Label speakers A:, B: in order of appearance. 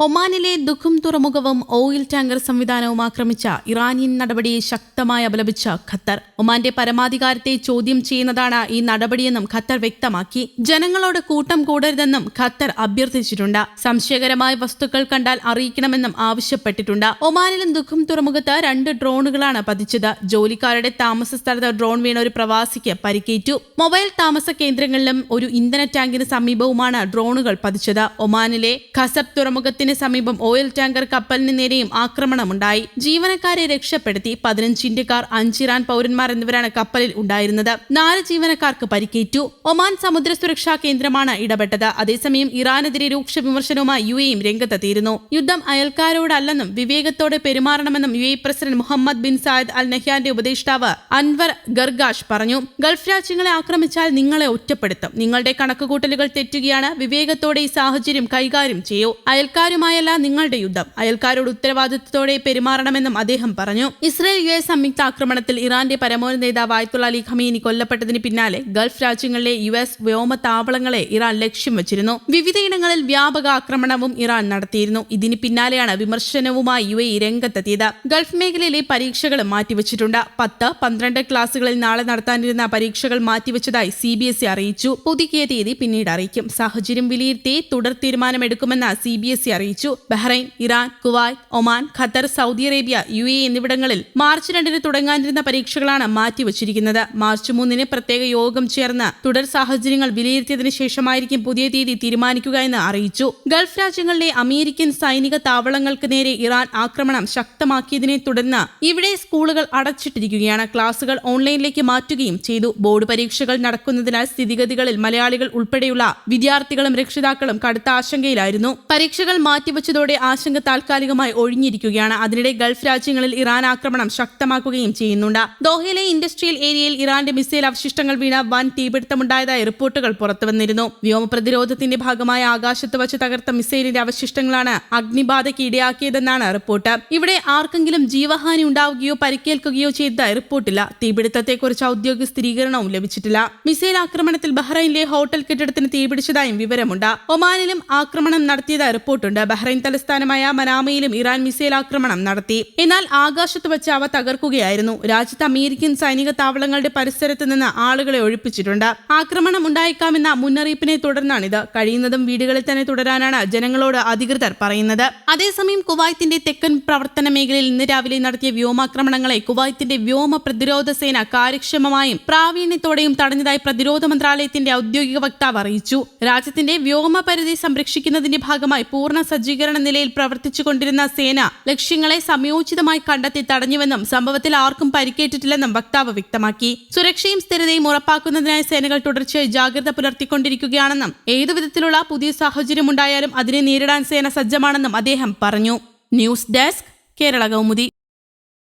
A: ഒമാനിലെ ദുഖും തുറമുഖവും oil tanker സംവിധാനവും ആക്രമിച്ച ഇറാനിയൻ നടപടിയെ ശക്തമായി അപലപിച്ച ഖത്തർ. ഒമാന്റെ പരമാധികാരത്തെ ചോദ്യം ചെയ്യുന്നതാണ് ഈ നടപടിയെന്നും ഖത്തർ വ്യക്തമാക്കി. ജനങ്ങളോട് കൂട്ടം കൂടരുതെന്നും ഖത്തർ അഭ്യർത്ഥിച്ചിട്ടുണ്ട്. സംശയകരമായ വസ്തുക്കൾ കണ്ടാൽ അറിയിക്കണമെന്നും ആവശ്യപ്പെട്ടിട്ടുണ്ട്. ഒമാനിലും ദുഖും തുറമുഖത്ത് 2 ഡ്രോണുകളാണ് പതിച്ചത്. ജോലിക്കാരുടെ താമസ സ്ഥലത്ത് ഡ്രോൺ വീണ ഒരു പ്രവാസിക്ക് പരിക്കേറ്റു. മൊബൈൽ താമസ കേന്ദ്രങ്ങളിലും ഒരു ഇന്ധന ടാങ്കിന് സമീപവുമാണ് ഡ്രോണുകൾ പതിച്ചത്. ഒമാനിലെ ഖസബ് തുറമുഖത്തിന് സമീപം ഓയിൽ ടാങ്കർ കപ്പലിന് നേരെയും ആക്രമണമുണ്ടായി. ജീവനക്കാരെ രക്ഷപ്പെടുത്തി. 15 ഇന്ത്യക്കാർ, 5 ഇറാൻ പൗരന്മാർ എന്നിവരാണ് കപ്പലിൽ ഉണ്ടായിരുന്നത്. 4 ജീവനക്കാർക്ക് പരിക്കേറ്റു. ഒമാൻ സമുദ്ര സുരക്ഷാ കേന്ദ്രമാണ് ഇടപെട്ടത്. അതേസമയം ഇറാനെതിരെ രൂക്ഷ വിമർശനവുമായി UAE രംഗത്തെത്തിയിരുന്നു. യുദ്ധം അയൽക്കാരോടല്ലെന്നും വിവേകത്തോടെ പെരുമാറണമെന്നും UAE president Mohamed bin Zayed Al നഹ്യാന്റെ ഉപദേഷ്ടാവ് അൻവർ ഗർഗാഷ് പറഞ്ഞു. ഗൾഫ് രാജ്യങ്ങളെ ആക്രമിച്ചാൽ നിങ്ങളെ ഒറ്റപ്പെടുത്തും. നിങ്ങളുടെ കണക്കുകൂട്ടലുകൾ തെറ്റുകയാണ്. വിവേകത്തോടെ ഈ സാഹചര്യം കൈകാര്യം ചെയ്യൂ. അയൽക്കാരുമായല്ല നിങ്ങളുടെ യുദ്ധം. അയൽക്കാരോട് ഉത്തരവാദിത്തത്തോടെ പെരുമാറണമെന്നും അദ്ദേഹം പറഞ്ഞു. ഇസ്രയേൽ US സംയുക്ത ആക്രമണത്തിൽ ഇറാന്റെ പരമോന്നത നേതാവ് ആയത്തുള്ള അലി ഖമീനി കൊല്ലപ്പെട്ടതിന് പിന്നാലെ ഗൾഫ് രാജ്യങ്ങളിലെ US വ്യോമ താവളങ്ങളെ ഇറാൻ ലക്ഷ്യം വെച്ചിരുന്നു. വിവിധയിടങ്ങളിൽ വ്യാപക ആക്രമണവും ഇറാൻ നടത്തിയിരുന്നു. ഇതിന് പിന്നാലെയാണ് വിമർശനവുമായി UAE രംഗത്തെത്തിയത്. ഗൾഫ് മേഖലയിലെ പരീക്ഷകളും മാറ്റിവെച്ചിട്ടുണ്ട്. 10, 12 ക്ലാസുകളിൽ നാളെ നടത്താനിരുന്ന പരീക്ഷകൾ മാറ്റിവെച്ചതായി CBSE അറിയിച്ചു. പുതുക്കിയ തീയതി പിന്നീട് അറിയിക്കും. സാഹചര്യം വിലയിരുത്തി തുടർ തീരുമാനമെടുക്കുമെന്ന് CBSE അറിയിച്ചു. Bahrain, Iran, Kuwait, Oman, Qatar, Saudi Arabia, UAE എന്നിവിടങ്ങളിൽ മാർച്ച് 2 തുടങ്ങാനിരുന്ന പരീക്ഷകളാണ് മാറ്റിവച്ചിരിക്കുന്നത്. മാർച്ച് 3 പ്രത്യേക യോഗം ചേർന്ന് തുടർ സാഹചര്യങ്ങൾ വിലയിരുത്തിയതിനു ശേഷമായിരിക്കും പുതിയ തീയതി തീരുമാനിക്കുക എന്ന് അറിയിച്ചു. ഗൾഫ് രാജ്യങ്ങളിലെ അമേരിക്കൻ സൈനിക താവളങ്ങൾക്ക് നേരെ ഇറാൻ ആക്രമണം ശക്തമാക്കിയതിനെ തുടർന്ന് ഇവിടെ സ്കൂളുകൾ അടച്ചിട്ടിരിക്കുകയാണ്. ക്ലാസുകൾ ഓൺലൈനിലേക്ക് മാറ്റുകയും ചെയ്തു. ബോർഡ് പരീക്ഷകൾ നടക്കുന്നതിനാൽ സ്ഥിതിഗതികളിൽ മലയാളികൾ ഉൾപ്പെടെയുള്ള വിദ്യാർത്ഥികളും രക്ഷിതാക്കളും കടുത്ത ആശങ്കയിലായിരുന്നു. പരീക്ഷകൾ മാറ്റിവെച്ചതോടെ ആശങ്ക താൽക്കാലികമായി ഒഴിഞ്ഞിരിക്കുകയാണ്. അതിനിടെ ഗൾഫ് രാജ്യങ്ങളിൽ ഇറാൻ ആക്രമണം ശക്തമാക്കുകയും ചെയ്യുന്നുണ്ട്. ദോഹയിലെ ഇൻഡസ്ട്രിയൽ ഏരിയയിൽ ഇറാന്റെ മിസൈൽ അവശിഷ്ടങ്ങൾ വീണ വൻ തീപിടുത്തമുണ്ടായതായി റിപ്പോർട്ടുകൾ പുറത്തുവന്നിരുന്നു. വ്യോമ പ്രതിരോധത്തിന്റെ ഭാഗമായി ആകാശത്ത് വച്ച് തകർത്ത മിസൈലിന്റെ അവശിഷ്ടങ്ങളാണ് അഗ്നിബാധയ്ക്ക് ഇടയാക്കിയതെന്നാണ് റിപ്പോർട്ട്. ഇവിടെ ആർക്കെങ്കിലും ജീവഹാനി ഉണ്ടാവുകയോ പരിക്കേൽക്കുകയോ ചെയ്തതായി റിപ്പോർട്ടില്ല. തീപിടുത്തത്തെക്കുറിച്ച് ഔദ്യോഗിക സ്ഥിരീകരണവും ലഭിച്ചിട്ടില്ല. മിസൈൽ ആക്രമണത്തിൽ ബഹ്റൈനിലെ ഹോട്ടൽ കെട്ടിടത്തിന് തീപിടിച്ചതായും വിവരമുണ്ട്. ഒമാനിലും ആക്രമണം നടത്തിയതായി റിപ്പോർട്ടുണ്ട്. ബഹ്റൈൻ തലസ്ഥാനമായ മനാമയിലും ഇറാൻ മിസൈൽ ആക്രമണം നടത്തി. എന്നാൽ ആകാശത്ത് വെച്ച് അവ തകർക്കുകയായിരുന്നു. രാജ്യത്ത് അമേരിക്കൻ സൈനിക താവളങ്ങളുടെ പരിസരത്ത് നിന്ന് ആളുകളെ ഒഴിപ്പിച്ചിട്ടുണ്ട്. ആക്രമണം ഉണ്ടായേക്കാമെന്ന മുന്നറിയിപ്പിനെ തുടർന്നാണിത്. കഴിയുന്നതും വീടുകളിൽ തന്നെ തുടരാനാണ് ജനങ്ങളോട് അധികൃതർ പറയുന്നത്. അതേസമയം കുവൈത്തിന്റെ തെക്കൻ പ്രവർത്തന മേഖലയിൽ ഇന്ന് രാവിലെ നടത്തിയ വ്യോമാക്രമണങ്ങളെ കുവൈത്തിന്റെ വ്യോമ പ്രതിരോധ സേന കാര്യക്ഷമമായും പ്രാവീണ്യത്തോടെയും തടഞ്ഞതായി പ്രതിരോധ മന്ത്രാലയത്തിന്റെ ഔദ്യോഗിക വക്താവ് അറിയിച്ചു. രാജ്യത്തിന്റെ വ്യോമ പരിധി സംരക്ഷിക്കുന്നതിന്റെ ഭാഗമായി പൂർണ്ണ സജ്ജീകരണ നിലയിൽ പ്രവർത്തിച്ചുകൊണ്ടിരുന്ന സേന ലക്ഷ്യങ്ങളെ സമയോചിതമായി കണ്ടെത്തി തടഞ്ഞുവെന്നും സംഭവത്തിൽ ആർക്കും പരിക്കേറ്റിട്ടില്ലെന്നും വക്താവ് വ്യക്തമാക്കി. സുരക്ഷയും സ്ഥിരതയും ഉറപ്പാക്കുന്നതിനായി സേനകൾ തുടർച്ചയായി ജാഗ്രത പുലർത്തിക്കൊണ്ടിരിക്കുകയാണെന്നും ഏതുവിധത്തിലുള്ള പുതിയ സാഹചര്യമുണ്ടായാലും അതിനെ നേരിടാൻ സേന സജ്ജമാണെന്നും അദ്ദേഹം പറഞ്ഞു. News desk, Kerala Kaumudi.